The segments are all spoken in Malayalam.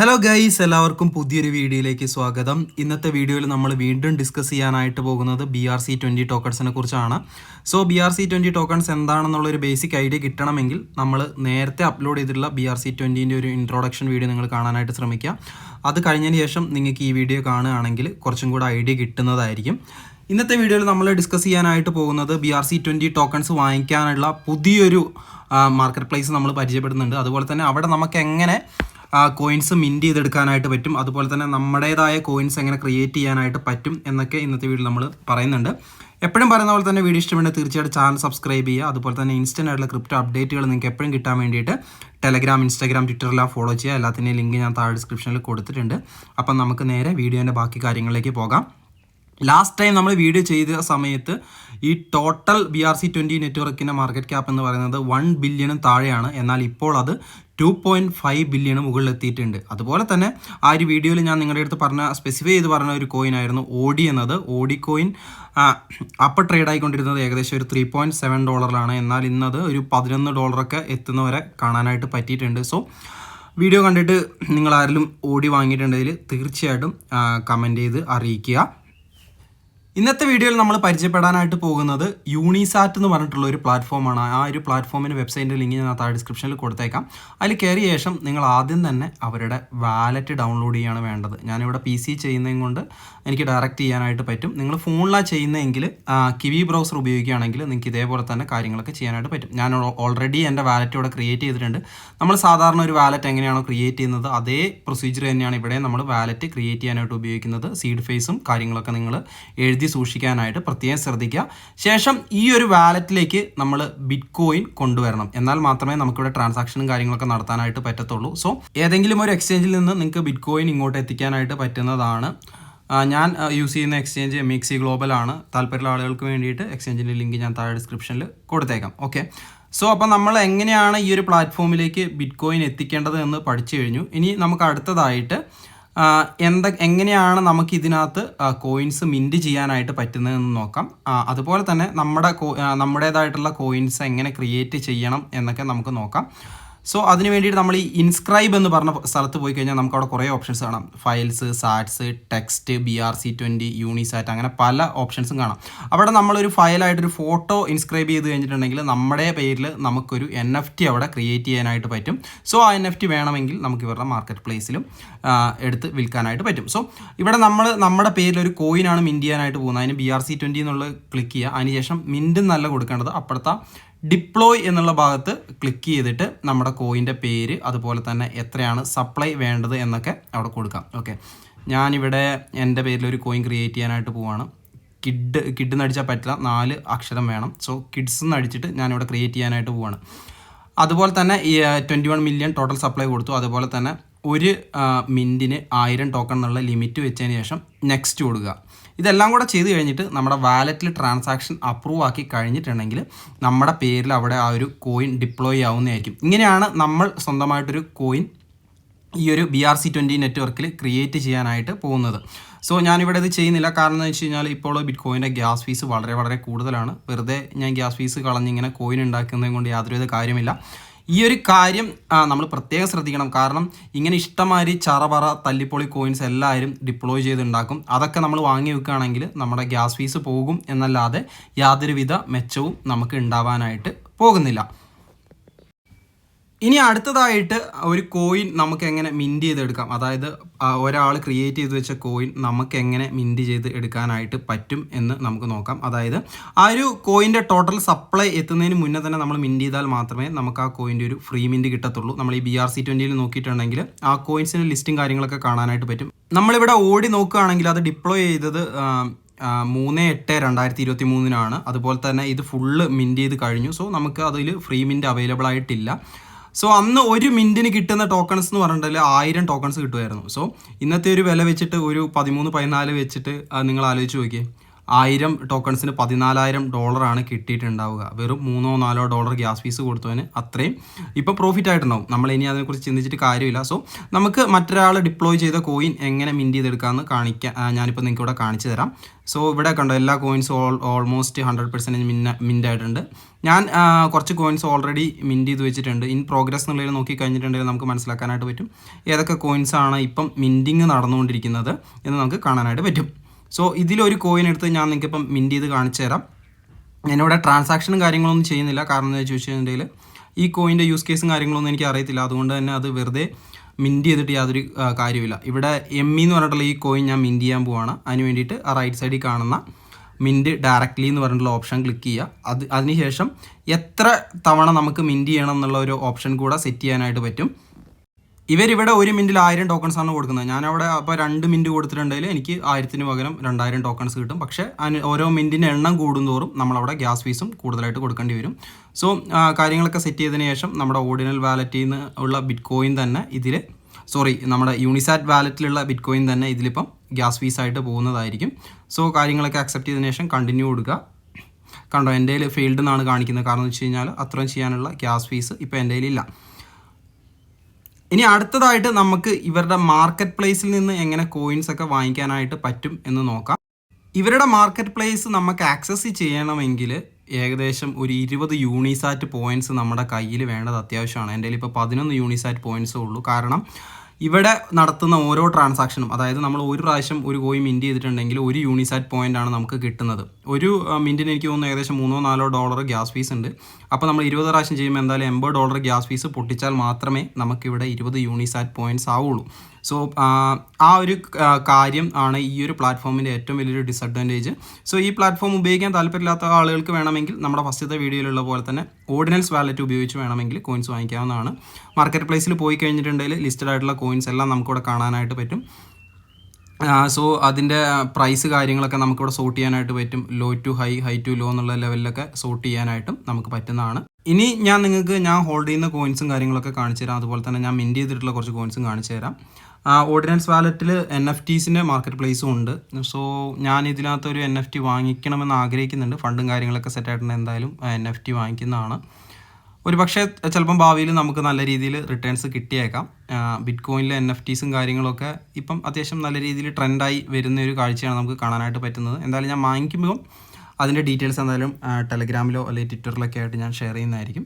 ഹലോ ഗൈസ്, എല്ലാവർക്കും പുതിയൊരു വീഡിയോയിലേക്ക് സ്വാഗതം. ഇന്നത്തെ വീഡിയോയിൽ നമ്മൾ വീണ്ടും ഡിസ്കസ് ചെയ്യാനായിട്ട് പോകുന്നത് BRC20 ടോക്കൺസിനെ കുറിച്ചാണ്. സോ BRC20 ടോക്കൺസ് എന്താണെന്നുള്ളൊരു ബേസിക് ഐഡിയ കിട്ടണമെങ്കിൽ നമ്മൾ നേരത്തെ അപ്ലോഡ് ചെയ്തിട്ടുള്ള BRC20ൻ്റെ ഒരു ഇൻട്രൊഡക്ഷൻ വീഡിയോ നിങ്ങൾ കാണാനായിട്ട് ശ്രമിക്കുക. അത് കഴിഞ്ഞതിന് ശേഷം നിങ്ങൾക്ക് ഈ വീഡിയോ കാണുകയാണെങ്കിൽ കുറച്ചും കൂടെ ഐഡിയ കിട്ടുന്നതായിരിക്കും. ഇന്നത്തെ വീഡിയോയിൽ നമ്മൾ ഡിസ്കസ് ചെയ്യാനായിട്ട് പോകുന്നത് BRC20 ടോക്കൺസ് വാങ്ങിക്കാനുള്ള പുതിയൊരു മാർക്കറ്റ് പ്ലേസ് നമ്മൾ പരിചയപ്പെടുന്നുണ്ട്. അതുപോലെ തന്നെ അവിടെ നമുക്ക് എങ്ങനെ കോയിൻസ് മിൻറ്റ് ചെയ്തെടുക്കാനായിട്ട് പറ്റും, അതുപോലെ തന്നെ നമ്മുടേതായ കോയിൻസ് എങ്ങനെ ക്രിയേറ്റ് ചെയ്യാനായിട്ട് പറ്റും എന്നൊക്കെ ഇന്നത്തെ വീഡിയോയിൽ നമ്മൾ പറയുന്നുണ്ട്. എപ്പോഴും പറയുന്ന പോലെ തന്നെ വീഡിയോ ഇഷ്ടമുണ്ടെങ്കിൽ തീർച്ചയായിട്ടും ചാനൽ സബ്സ്ക്രൈബ് ചെയ്യുക. അതുപോലെ തന്നെ ഇൻസ്റ്റൻ്റ് ആയിട്ടുള്ള ക്രിപ്റ്റോ അപ്ഡേറ്റുകൾ നിങ്ങൾക്ക് എപ്പോഴും കിട്ടാൻ വേണ്ടിയിട്ട് ടെലഗ്രാം, ഇൻസ്റ്റാഗ്രാം, ട്വിറ്ററെല്ലാം ഫോളോ ചെയ്യുക. എല്ലാത്തിൻ്റെയും ലിങ്ക് ഞാൻ താഴെ ഡിസ്ക്രിപ്ഷനിൽ കൊടുത്തിട്ടുണ്ട്. അപ്പം നമുക്ക് നേരെ വീഡിയോൻ്റെ ബാക്കി കാര്യങ്ങളിലേക്ക് പോകാം. ലാസ്റ്റ് ടൈം നമ്മൾ വീഡിയോ ചെയ്ത സമയത്ത് ഈ ടോട്ടൽ BRC20 നെറ്റ്വർക്കിൻ്റെ മാർക്കറ്റ് ക്യാപ്പ് എന്ന് പറയുന്നത് 1 ബില്യണും താഴെയാണ്. എന്നാൽ ഇപ്പോൾ അത് 2.5 ബില്യണ് മുകളിലെത്തിയിട്ടുണ്ട്. അതുപോലെ തന്നെ ആ ഒരു വീഡിയോയിൽ ഞാൻ നിങ്ങളുടെ അടുത്ത് സ്പെസിഫൈ ചെയ്ത് പറഞ്ഞ ഒരു കോയിൻ ആയിരുന്നു ഓഡി എന്നത്. ഓഡി കോയിൻ അപ്പോൾ ട്രേഡ് ആയിക്കൊണ്ടിരുന്നത് ഏകദേശം ഒരു $3.7. എന്നാൽ ഇന്നത് ഒരു $11 എത്തുന്നവരെ കാണാനായിട്ട് പറ്റിയിട്ടുണ്ട്. സോ വീഡിയോ കണ്ടിട്ട് നിങ്ങൾ ആരെങ്കിലും ഓഡി വാങ്ങിയിട്ടുണ്ടെങ്കിൽ തീർച്ചയായിട്ടും കമൻറ്റ് ചെയ്ത് അറിയിക്കുക. ഇന്നത്തെ വീഡിയോയിൽ നമ്മൾ പരിചയപ്പെടാനായിട്ട് പോകുന്നത് യൂണിസാറ്റ് എന്ന് പറഞ്ഞിട്ടുള്ള ഒരു പ്ലാറ്റ്ഫോമാണ്. ആ ഒരു പ്ലാറ്റ്ഫോമിൻ്റെ വെബ്സൈറ്റിൻ്റെ ലിങ്ക് ഞാൻ താഴെ ഡിസ്ക്രിപ്ഷനിൽ കൊടുത്തേക്കാം. അതിൽ കയറിയ ശേഷം നിങ്ങൾ ആദ്യം തന്നെ അവരുടെ വാലറ്റ് ഡൗൺലോഡ് ചെയ്യുകയാണ് വേണ്ടത്. ഞാനിവിടെ PC ചെയ്യുന്നതും കൊണ്ട് എനിക്ക് ഡയറക്റ്റ് ചെയ്യാനായിട്ട് പറ്റും. നിങ്ങൾ ഫോണിലാണ് ചെയ്യുന്നതെങ്കിൽ കിവി ബ്രൗസർ ഉപയോഗിക്കുകയാണെങ്കിൽ നിങ്ങൾക്ക് ഇതേപോലെ തന്നെ കാര്യങ്ങളൊക്കെ ചെയ്യാനായിട്ട് പറ്റും. ഞാൻ ഓൾറെഡി എൻ്റെ വാലറ്റ് ഇവിടെ ക്രിയേറ്റ് ചെയ്തിട്ടുണ്ട്. നമ്മൾ സാധാരണ ഒരു വാലറ്റ് എങ്ങനെയാണോ ക്രിയേറ്റ് ചെയ്യുന്നത് അതേ പ്രൊസീജിയർ തന്നെയാണ് ഇവിടെ നമ്മൾ വാലറ്റ് ക്രിയേറ്റ് ചെയ്യാനായിട്ട് ഉപയോഗിക്കുന്നത്. സീഡ് ഫേസും കാര്യങ്ങളൊക്കെ നിങ്ങൾ എഴുതി സൂക്ഷിക്കാനായിട്ട് പ്രത്യേകം ശ്രദ്ധിക്കുക. ശേഷം ഈ ഒരു വാലറ്റിലേക്ക് നമ്മൾ ബിറ്റ്കോയിൻ കൊണ്ടുവരണം. എന്നാൽ മാത്രമേ നമുക്കിവിടെ ട്രാൻസാക്ഷനും കാര്യങ്ങളൊക്കെ നടത്താനായിട്ട് പറ്റത്തുള്ളൂ. സോ ഏതെങ്കിലും ഒരു എക്സ്ചേഞ്ചിൽ നിന്ന് നിങ്ങൾക്ക് ബിറ്റ്കോയിൻ ഇങ്ങോട്ട് എത്തിക്കാനായിട്ട് പറ്റുന്നതാണ്. ഞാൻ യൂസ് ചെയ്യുന്ന എക്സ്ചേഞ്ച് mexc ഗ്ലോബലാണ്. താല്പര്യമുള്ള ആളുകൾക്ക് വേണ്ടിയിട്ട് എക്സ്ചേഞ്ചിൻ്റെ ലിങ്ക് ഞാൻ താഴെ ഡിസ്ക്രിപ്ഷനിൽ കൊടുത്തേക്കാം. ഓക്കെ, സോ അപ്പോൾ നമ്മൾ എങ്ങനെയാണ് ഈ ഒരു പ്ലാറ്റ്ഫോമിലേക്ക് ബിറ്റ്കോയിൻ എത്തിക്കേണ്ടത് എന്ന് പഠിച്ചു കഴിഞ്ഞു. ഇനി നമുക്ക് അടുത്തതായിട്ട് എങ്ങനെയാണ് നമുക്ക് ഇതിനകത്ത് കോയിൻസ് മിൻറ്റ് ചെയ്യാനായിട്ട് പറ്റുന്നതെന്ന് നോക്കാം. അതുപോലെ തന്നെ നമ്മുടേതായിട്ടുള്ള കോയിൻസ് എങ്ങനെ ക്രിയേറ്റ് ചെയ്യണം എന്നൊക്കെ നമുക്ക് നോക്കാം. സോ അതിന് വേണ്ടിയിട്ട് നമ്മൾ ഈ ഇൻസ്ക്രൈബ് എന്ന് പറഞ്ഞ സ്ഥലത്ത് പോയി കഴിഞ്ഞാൽ നമുക്ക് അവിടെ കുറേ ഓപ്ഷൻസ് കാണാം. ഫയൽസ്, സാറ്റ്സ്, ടെക്സ്റ്റ്, BRC20, യൂണിസാറ്റ്, അങ്ങനെ പല ഓപ്ഷൻസും കാണാം. അവിടെ നമ്മളൊരു ഫയലായിട്ടൊരു ഫോട്ടോ ഇൻസ്ക്രൈബ് ചെയ്ത് കഴിഞ്ഞിട്ടുണ്ടെങ്കിൽ നമ്മുടെ പേരിൽ നമുക്കൊരു NFT അവിടെ ക്രിയേറ്റ് ചെയ്യാനായിട്ട് പറ്റും. സോ ആ NFT വേണമെങ്കിൽ നമുക്ക് ഇവരുടെ മാർക്കറ്റ് പ്ലേസിലും എടുത്ത് വിൽക്കാനായിട്ട് പറ്റും. സോ ഇവിടെ നമ്മുടെ പേരിൽ ഒരു കോയിനാണ് മിൻറ്റ് ചെയ്യാനായിട്ട് പോകുന്നത്. അതിന് BRC20 എന്നുള്ളത് ക്ലിക്ക് ചെയ്യുക. അതിനുശേഷം മിൻറ്റ് എന്നല്ല കൊടുക്കേണ്ടത്, അപ്പുറത്തെ ഡിപ്ലോയ് എന്നുള്ള ഭാഗത്ത് ക്ലിക്ക് ചെയ്തിട്ട് നമ്മുടെ കോയിൻ്റെ പേര്, അതുപോലെ തന്നെ എത്രയാണ് സപ്ലൈ വേണ്ടത് എന്നൊക്കെ അവിടെ കൊടുക്കാം. ഓക്കെ, ഞാനിവിടെ എൻ്റെ പേരിൽ ഒരു കോയിൻ ക്രിയേറ്റ് ചെയ്യാനായിട്ട് പോവാണ്. കിഡ് എന്ന് അടിച്ചാൽ പറ്റില്ല, 4 അക്ഷരം വേണം. സോ കിഡ്സ് എന്ന് അടിച്ചിട്ട് ഞാനിവിടെ ക്രിയേറ്റ് ചെയ്യാനായിട്ട് പോവാണ്. അതുപോലെ തന്നെ ഈ 21 മില്യൺ ടോട്ടൽ സപ്ലൈ കൊടുത്തു. അതുപോലെ തന്നെ ഒരു മിൻറ്റിന് 1000 ടോക്കൺ എന്നുള്ള ലിമിറ്റ് വെച്ചതിന് ശേഷം നെക്സ്റ്റ് കൊടുക്കുക. ഇതെല്ലാം കൂടെ ചെയ്ത് കഴിഞ്ഞിട്ട് നമ്മുടെ വാലറ്റിൽ ട്രാൻസാക്ഷൻ അപ്രൂവ് ആക്കി കഴിഞ്ഞിട്ടുണ്ടെങ്കിൽ നമ്മുടെ പേരിൽ അവിടെ ആ ഒരു കോയിൻ ഡിപ്ലോയ് ആവുന്നതായിരിക്കും. ഇങ്ങനെയാണ് നമ്മൾ സ്വന്തമായിട്ടൊരു കോയിൻ ഈ ഒരു BRC20 നെറ്റ്വർക്കിൽ ക്രിയേറ്റ് ചെയ്യാനായിട്ട് പോകുന്നത്. സോ ഞാനിവിടെ ഇത് ചെയ്യുന്നില്ല. കാരണം എന്ന് വെച്ച് കഴിഞ്ഞാൽ ഇപ്പോൾ ബിറ്റ്കോയിൻ്റെ ഗ്യാസ് ഫീസ് വളരെ വളരെ കൂടുതലാണ്. വെറുതെ ഞാൻ ഗ്യാസ് ഫീസ് കളഞ്ഞിങ്ങനെ കോയിൻ ഉണ്ടാക്കുന്നതും കൊണ്ട് യാതൊരുവിധ കാര്യമില്ല. ഈ ഒരു കാര്യം നമ്മൾ പ്രത്യേകം ശ്രദ്ധിക്കണം. കാരണം ഇങ്ങനെ ഇഷ്ടമാതിരി ചറപറ തല്ലിപ്പൊളി കോയിൻസ് എല്ലാവരും ഡിപ്ലോയ് ചെയ്തുണ്ടാക്കും. അതൊക്കെ നമ്മൾ വാങ്ങി വെക്കുകയാണെങ്കിൽ നമ്മുടെ ഗ്യാസ് ഫീസ് പോകും എന്നല്ലാതെ യാതൊരുവിധ മെച്ചവും നമുക്ക് ഉണ്ടാവാനായിട്ട് പോകുന്നില്ല. ഇനി അടുത്തതായിട്ട് ഒരു കോയിൻ നമുക്ക് എങ്ങനെ മിൻറ്റ് ചെയ്തെടുക്കാം, അതായത് ഒരാൾ ക്രിയേറ്റ് ചെയ്ത് വെച്ച കോയിൻ നമുക്ക് എങ്ങനെ മിൻറ്റ് ചെയ്ത് എടുക്കാനായിട്ട് പറ്റും എന്ന് നമുക്ക് നോക്കാം. അതായത് ആ ഒരു കോയിൻ്റെ ടോട്ടൽ സപ്ലൈ എത്തുന്നതിന് മുന്നേ തന്നെ നമ്മൾ മിൻറ്റ് ചെയ്താൽ മാത്രമേ നമുക്ക് ആ കോയിൻ്റെ ഒരു ഫ്രീ മിൻറ്റ് കിട്ടത്തുള്ളൂ. നമ്മൾ ഈ BRC20 നോക്കിയിട്ടുണ്ടെങ്കിൽ ആ കോയിൻസിൻ്റെ ലിസ്റ്റും കാര്യങ്ങളൊക്കെ കാണാനായിട്ട് പറ്റും. നമ്മളിവിടെ ഓടി നോക്കുകയാണെങ്കിൽ അത് ഡിപ്ലോയ് ചെയ്തത് 3/8/2023 അതുപോലെ തന്നെ ഇത് ഫുള്ള് മിൻറ്റ് ചെയ്ത് കഴിഞ്ഞു. സോ നമുക്ക് അതിൽ ഫ്രീ മിൻറ്റ് അവൈലബിൾ ആയിട്ടില്ല. സോ അന്ന് ഒരു മിൻറ്റിന് കിട്ടുന്ന ടോക്കൺസ് എന്ന് പറഞ്ഞിട്ടുണ്ടെങ്കിൽ 1000 ടോക്കൺസ് കിട്ടുമായിരുന്നു. സോ ഇന്നത്തെ ഒരു വില വെച്ചിട്ട് ഒരു 13-14 വെച്ചിട്ട് നിങ്ങൾ ആലോചിച്ച് നോക്കിയേ, 1000 ടോക്കൺസിന് $14,000 കിട്ടിയിട്ടുണ്ടാവുക. വെറും $3-4 ഗ്യാസ് ഫീസ് കൊടുത്തതിന് അത്രയും ഇപ്പോൾ പ്രോഫിറ്റ് ആയിട്ടുണ്ടാവും. നമ്മൾ ഇനി അതിനെക്കുറിച്ച് ചിന്തിച്ചിട്ട് കാര്യമില്ല. സോ നമുക്ക് മറ്റൊരാൾ ഡിപ്ലോയ് ചെയ്ത കോയിൻ എങ്ങനെ മിൻറ്റ് ചെയ്തെടുക്കാമെന്ന് ഞാനിപ്പോൾ നിങ്ങൾക്ക് ഇവിടെ കാണിച്ചു തരാം. സോ ഇവിടെ കണ്ടോ, എല്ലാ കോയിൻസും ഓൾമോസ്റ്റ് 100% മിൻ്റ് ആയിട്ടുണ്ട്. ഞാൻ കുറച്ച് കോയിൻസ് ഓൾറെഡി മിൻറ്റ് ചെയ്ത് വെച്ചിട്ടുണ്ട്. ഇൻ പ്രോഗ്രസ് എന്നുള്ളതിൽ നോക്കി കഴിഞ്ഞിട്ടുണ്ടെങ്കിൽ നമുക്ക് മനസ്സിലാക്കാനായിട്ട് പറ്റും ഏതൊക്കെ കോയിൻസാണ് ഇപ്പം മിൻറ്റിങ് നടന്നുകൊണ്ടിരിക്കുന്നത് എന്ന് നമുക്ക് കാണാനായിട്ട് പറ്റും. സോ ഇതിലൊരു കോയിൻ എടുത്ത് ഞാൻ നിങ്ങൾക്ക് ഇപ്പം മിൻറ്റ് ചെയ്ത് കാണിച്ചു തരാം. ഞാനിവിടെ ട്രാൻസാക്ഷനും കാര്യങ്ങളൊന്നും ചെയ്യുന്നില്ല. കാരണം എന്താ ചോദിച്ചു കഴിഞ്ഞിട്ടുണ്ടെങ്കിൽ ഈ കോയിൻ്റെ യൂസ് കേസും കാര്യങ്ങളൊന്നും എനിക്ക് അറിയത്തില്ല. അതുകൊണ്ട് തന്നെ അത് വെറുതെ മിൻറ്റ് ചെയ്തിട്ട് യാതൊരു കാര്യമില്ല. ഇവിടെ ME എന്ന് പറഞ്ഞിട്ടുള്ള ഈ കോയിൻ ഞാൻ മിൻറ്റ് ചെയ്യാൻ പോവാണ്. അതിന് വേണ്ടിയിട്ട് ആ റൈറ്റ് സൈഡിൽ കാണുന്ന മിൻറ്റ് ഡയറക്റ്റ്ലി എന്ന് പറഞ്ഞിട്ടുള്ള ഓപ്ഷൻ ക്ലിക്ക് ചെയ്യുക. അതിനുശേഷം എത്ര തവണ നമുക്ക് മിൻറ്റ് ചെയ്യണം എന്നുള്ള ഒരു ഓപ്ഷൻ കൂടെ സെറ്റ് ചെയ്യാനായിട്ട് പറ്റും. ഇവരിവിടെ ഒരു മിൻറ്റിൽ 1000 ടോക്കൺസ് ആണ് കൊടുക്കുന്നത്. ഞാനവിടെ അപ്പോൾ 2 മിൻറ്റ് കൊടുത്തിട്ടുണ്ടെങ്കിൽ എനിക്ക് 1000-ന് പകരം 2000 ടോക്കൺസ് കിട്ടും. പക്ഷേ ഓരോ മിൻറ്റിൻ്റെ എണ്ണം കൂടുന്തോറും നമ്മളവിടെ ഗ്യാസ് ഫീസും കൂടുതലായിട്ട് കൊടുക്കേണ്ടി വരും. സോ കാര്യങ്ങളൊക്കെ സെറ്റ് ചെയ്തതിന് ശേഷം നമ്മുടെ ഓർഡിനൽ വാലറ്റിൽ നിന്ന് ഉള്ള ബിറ്റ് കോയിൻ തന്നെ നമ്മുടെ യൂണിസാറ്റ് വാലറ്റിലുള്ള ബിറ്റ് കോയിൻ തന്നെ ഇതിലിപ്പം ഗ്യാസ് ഫീസായിട്ട് പോകുന്നതായിരിക്കും. സോ കാര്യങ്ങളൊക്കെ അക്സെപ്റ്റ് ചെയ്തതിന് ശേഷം കണ്ടിന്യൂ കൊടുക്കുക. കണ്ടോ, എൻ്റെ കയ്യിൽ ഫെയിൽഡ് എന്നാണ് കാണിക്കുന്നത്. കാരണം എന്ന് വെച്ച് കഴിഞ്ഞാൽ അത്രയും ചെയ്യാനുള്ള ഗ്യാസ് ഫീസ് ഇപ്പോൾ എൻ്റെ കയ്യിലില്ല. ഇനി അടുത്തതായിട്ട് നമുക്ക് ഇവരുടെ മാർക്കറ്റ് പ്ലേസിൽ നിന്ന് എങ്ങനെ കോയിൻസ് ഒക്കെ വാങ്ങിക്കാനായിട്ട് പറ്റും എന്ന് നോക്കാം. ഇവരുടെ മാർക്കറ്റ് പ്ലേസ് നമുക്ക് ആക്സസ് ചെയ്യണമെങ്കിൽ ഏകദേശം ഒരു 20 യൂണിസാറ്റ് പോയിൻറ്റ്സ് നമ്മുടെ കയ്യിൽ വേണ്ടത് അത്യാവശ്യമാണ്. എൻ്റെ കയ്യിൽ ഇപ്പോൾ 11 യൂണിസാറ്റ് പോയിൻറ്റ്സേ ഉള്ളൂ. കാരണം ഇവിടെ നടത്തുന്ന ഓരോ ട്രാൻസാക്ഷനും, അതായത് നമ്മൾ ഒരു പ്രാവശ്യം ഒരു കോയിൻ മിൻറ്റ് ചെയ്തിട്ടുണ്ടെങ്കിൽ 1 യൂണിസാറ്റ് പോയിൻ്റ് ആണ് നമുക്ക് കിട്ടുന്നത്. ഒരു മിൻറ്റിന് എനിക്ക് തോന്നുന്നു ഏകദേശം $3-4 ഗ്യാസ് ഫീസ് ഉണ്ട്. അപ്പോൾ നമ്മൾ 20 പ്രാവശ്യം ചെയ്യുമ്പോൾ എന്തായാലും $80 ഗ്യാസ് ഫീസ് പൊട്ടിച്ചാൽ മാത്രമേ നമുക്കിവിടെ 20 യൂണിസാറ്റ് പോയിൻറ്റ്സ് ആവുള്ളൂ. സോ ആ ഒരു കാര്യം ആണ് ഈ ഒരു പ്ലാറ്റ്ഫോമിൻ്റെ ഏറ്റവും വലിയൊരു ഡിസഡ്വാൻറ്റേജ്. സോ ഈ പ്ലാറ്റ്ഫോം ഉപയോഗിക്കാൻ താല്പര്യമില്ലാത്ത ആളുകൾക്ക് വേണമെങ്കിൽ നമ്മുടെ ഫസ്റ്റത്തെ വീഡിയോയിലുള്ള പോലെ തന്നെ ഓർഡിനൽസ് വാലറ്റ് ഉപയോഗിച്ച് വേണമെങ്കിൽ കോയിൻസ് വാങ്ങിക്കാവുന്നതാണ്. മാർക്കറ്റ് പ്ലേസിൽ പോയി കഴിഞ്ഞിട്ടുണ്ടെങ്കിൽ ലിസ്റ്റഡ് ആയിട്ടുള്ള കോയിൻസ് എല്ലാം നമുക്കിവിടെ കാണാനായിട്ട് പറ്റും. സോ അതിൻ്റെ പ്രൈസ് കാര്യങ്ങളൊക്കെ നമുക്കിവിടെ സോർട്ട് ചെയ്യാനായിട്ട് പറ്റും. Low to high, high to low എന്നുള്ള ലെവലിലൊക്കെ സോർട്ട് ചെയ്യാനായിട്ടും നമുക്ക് പറ്റുന്നതാണ്. ഇനി ഞാൻ ഹോൾഡ് ചെയ്യുന്ന കോയിൻസും കാര്യങ്ങളൊക്കെ കാണിച്ചു തരാം. അതുപോലെ തന്നെ ഞാൻ മിൻറ്റ് ചെയ്തിട്ടുള്ള കുറച്ച് കോയിൻസും കാണിച്ചു തരാം. ഓർഡിനൻസ് വാലറ്റിൽ NFTസിൻ്റെ മാർക്കറ്റ് പ്ലേസും ഉണ്ട്. സോ ഞാൻ ഇതിനകത്തൊരു NFT വാങ്ങിക്കണമെന്ന് ആഗ്രഹിക്കുന്നുണ്ട്. ഫണ്ടും കാര്യങ്ങളൊക്കെ സെറ്റ് ആയിട്ടുണ്ട്. എന്തായാലും NFT വാങ്ങിക്കുന്നതാണ്. ഒരു പക്ഷേ ചിലപ്പം ഭാവിയിൽ നമുക്ക് നല്ല രീതിയിൽ റിട്ടേൺസ് കിട്ടിയേക്കാം. ബിറ്റ് കോയിനിലെ NFTസും കാര്യങ്ങളൊക്കെ ഇപ്പം അത്യാവശ്യം നല്ല രീതിയിൽ ട്രെൻഡായി വരുന്ന ഒരു കാഴ്ചയാണ് നമുക്ക് കാണാനായിട്ട് പറ്റുന്നത്. എന്തായാലും ഞാൻ വാങ്ങിക്കുമ്പോൾ അതിൻ്റെ ഡീറ്റെയിൽസ് എന്തായാലും ടെലഗ്രാമിലോ അല്ലെങ്കിൽ ട്വിറ്ററിലൊക്കെ ആയിട്ട് ഞാൻ ഷെയർ ചെയ്യുന്നതായിരിക്കും.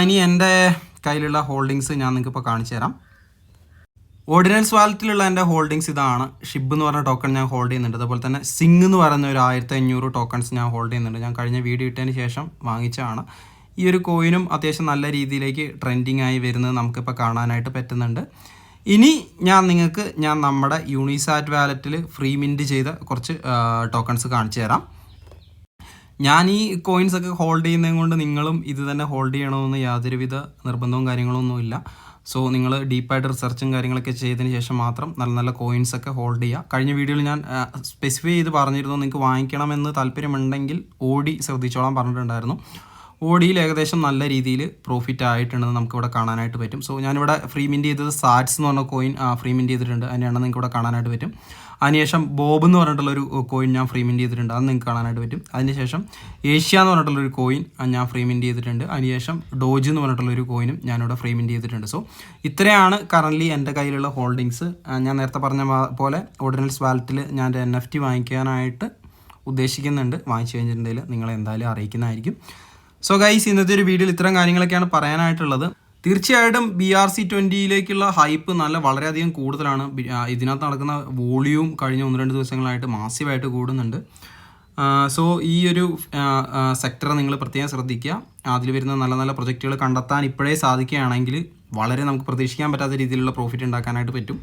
ഇനി എൻ്റെ കയ്യിലുള്ള ഹോൾഡിങ്സ് ഞാൻ നിങ്ങൾക്കിപ്പോൾ കാണിച്ചു തരാം. ഓർഡിനൽസ് വാലറ്റിലുള്ള എൻ്റെ ഹോൾഡിങ്സ് ഇതാണ്. ഷിബ് എന്ന് പറഞ്ഞ ടോക്കൺ ഞാൻ ഹോൾഡ് ചെയ്യുന്നുണ്ട്. അതുപോലെ തന്നെ സിങ് എന്ന് പറയുന്ന ഒരു 1500 ടോക്കൺസ് ഞാൻ ഹോൾഡ് ചെയ്യുന്നുണ്ട്. ഞാൻ കഴിഞ്ഞ വീഡിയോ ഇട്ടതിന് ശേഷം വാങ്ങിച്ചതാണ്. ഈ ഒരു കോയിനും അത്യാവശ്യം നല്ല രീതിയിലേക്ക് ട്രെൻഡിങ് ആയി വരുന്നത് നമുക്കിപ്പോൾ കാണാനായിട്ട് പറ്റുന്നുണ്ട്. ഇനി ഞാൻ നമ്മുടെ യൂണിസാറ്റ് വാലറ്റിൽ ഫ്രീ മിൻറ്റ് ചെയ്ത കുറച്ച് ടോക്കൺസ് കാണിച്ചു തരാം. ഞാൻ ഈ കോയിൻസ് ഒക്കെ ഹോൾഡ് ചെയ്യുന്നത് കൊണ്ട് നിങ്ങളും ഇത് തന്നെ ഹോൾഡ് ചെയ്യണമെന്ന് യാതൊരുവിധ നിർബന്ധവും കാര്യങ്ങളൊന്നുമില്ല. സോ നിങ്ങൾ ഡീപ്പായിട്ട് റിസർച്ചും കാര്യങ്ങളൊക്കെ ചെയ്തതിന് ശേഷം മാത്രം നല്ല നല്ല കോയിൻസ് ഒക്കെ ഹോൾഡ് ചെയ്യുക. കഴിഞ്ഞ വീഡിയോയിൽ ഞാൻ സ്പെസിഫൈ ചെയ്ത് പറഞ്ഞിരുന്നു, നിങ്ങൾക്ക് വാങ്ങിക്കണമെന്ന് താല്പര്യമുണ്ടെങ്കിൽ ഓടി ശ്രദ്ധിച്ചോളാൻ പറഞ്ഞിട്ടുണ്ടായിരുന്നു. ഓടിയിൽ ഏകദേശം നല്ല രീതിയിൽ പ്രോഫിറ്റ് ആയിട്ടുണ്ടെന്ന് നമുക്കിവിടെ കാണാനായിട്ട് പറ്റും. സോ ഞാനിവിടെ ഫ്രീ മിൻറ്റ് ചെയ്തത് സാറ്റ്സ് എന്ന് പറഞ്ഞ കോയിൻ ഫ്രീ മിൻറ്റ് ചെയ്തിട്ടുണ്ട്. അതിനെയാണ് നിങ്ങൾക്ക് ഇവിടെ കാണാനായിട്ട് പറ്റും. അതിനുശേഷം ബോബ് എന്ന് പറഞ്ഞിട്ടുള്ളൊരു കോയിൻ ഞാൻ ഫ്രീ മിൻറ്റ് ചെയ്തിട്ടുണ്ട്. അത് നിങ്ങൾക്ക് കാണാനായിട്ട് പറ്റും. അതിനുശേഷം ഏഷ്യ എന്ന് പറഞ്ഞിട്ടുള്ളൊരു കോയിൻ ഞാൻ ഫ്രീ മിൻറ്റ് ചെയ്തിട്ടുണ്ട്. അതിനുശേഷം ഡോജ് എന്ന് പറഞ്ഞിട്ടുള്ളൊരു കോയിനും ഞാനിവിടെ ഫ്രീ മിൻറ്റ് ചെയ്തിട്ടുണ്ട്. സോ ഇത്രയാണ് കറൻ്റ്ലി എൻ്റെ കയ്യിലുള്ള ഹോൾഡിങ്സ്. ഞാൻ നേരത്തെ പറഞ്ഞ പോലെ ഓർഡിനൽസ് വാലറ്റിൽ ഞാൻ NFT വാങ്ങിക്കാനായിട്ട് ഉദ്ദേശിക്കുന്നുണ്ട്. വാങ്ങിച്ചു കഴിഞ്ഞിട്ടുണ്ടെങ്കിൽ നിങ്ങളെ എന്തായാലും അറിയിക്കുന്നതായിരിക്കും. സോ ഗൈസ്, ഇന്നത്തെ ഒരു വീഡിയോയിൽ ഇത്തരം കാര്യങ്ങളൊക്കെയാണ് പറയാനായിട്ടുള്ളത്. തീർച്ചയായിട്ടും BRC20യിലേക്കുള്ള ഹൈപ്പ് വളരെയധികം കൂടുതലാണ്. ഇതിനകത്ത് നടക്കുന്ന വോളിയൂം കഴിഞ്ഞ 1-2 ദിവസങ്ങളായിട്ട് മാസീവായിട്ട് കൂടുന്നുണ്ട്. സോ ഈ ഒരു സെക്ടർ നിങ്ങൾ പ്രത്യേകം ശ്രദ്ധിക്കുക. അതിൽ വരുന്ന നല്ല നല്ല പ്രൊജക്റ്റുകൾ കണ്ടെത്താൻ ഇപ്പോഴേ സാധിക്കുകയാണെങ്കിൽ വളരെ നമുക്ക് പ്രതീക്ഷിക്കാൻ പറ്റാത്ത രീതിയിലുള്ള പ്രോഫിറ്റ് ഉണ്ടാക്കാനായിട്ട് പറ്റും.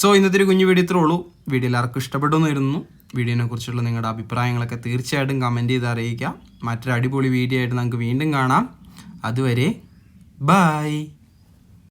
സോ ഇന്നത്തെ ഒരു കുഞ്ഞു വീഡിയോ ഇത്രേ ഉള്ളൂ. വീഡിയോ എല്ലാവർക്കും ഇഷ്ടപ്പെട്ടു എന്ന് വരുന്നു. വീഡിയോനെ കുറിച്ചുള്ള നിങ്ങളുടെ അഭിപ്രായങ്ങളൊക്കെ തീർച്ചയായിട്ടും കമൻറ്റ് ചെയ്ത് അറിയിക്കുക. മറ്റൊരു അടിപൊളി വീഡിയോ ആയിട്ട് നമുക്ക് വീണ്ടും കാണാം. അതുവരെ ബൈ.